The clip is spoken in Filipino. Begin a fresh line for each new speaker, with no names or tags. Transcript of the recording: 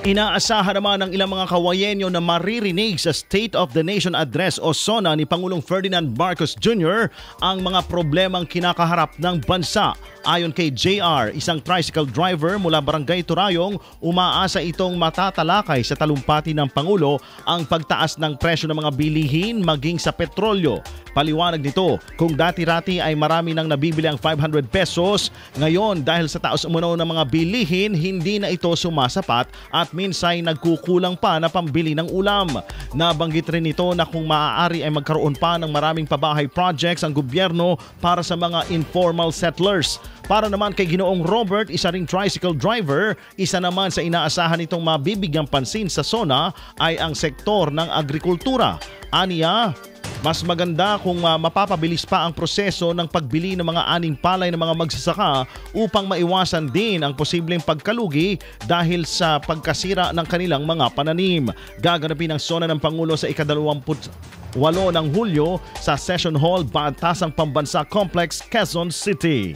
Inaasahan naman ng ilang mga kawayenyo na maririnig sa State of the Nation Address o SONA ni Pangulong Ferdinand Marcos Jr. ang mga problemang kinakaharap ng bansa. Ayon kay JR, isang tricycle driver mula Barangay Turayong, umaasa itong matatalakay sa talumpati ng Pangulo ang pagtaas ng presyo ng mga bilihin maging sa petrolyo. Paliwanag nito, kung dati-rati ay marami nang nabibili ang 500 pesos, ngayon dahil sa taas umuno ng mga bilihin, hindi na ito sumasapat at minsan nagkukulang pa na pambili ng ulam. Nabanggit rin nito na kung maaari ay magkaroon pa ng maraming pabahay projects ang gobyerno para sa mga informal settlers. Para naman kay Ginoong Robert, isa ring tricycle driver, isa naman sa inaasahan nitong mabibigyang pansin sa SONA ay ang sektor ng agrikultura. Aniya, mas maganda kung mapapabilis pa ang proseso ng pagbili ng mga aning palay ng mga magsasaka upang maiwasan din ang posibleng pagkalugi dahil sa pagkasira ng kanilang mga pananim. Gaganapin ang SONA ng Pangulo sa ika-28 ng Hulyo sa Session Hall, Batasang Pambansa Complex, Quezon City.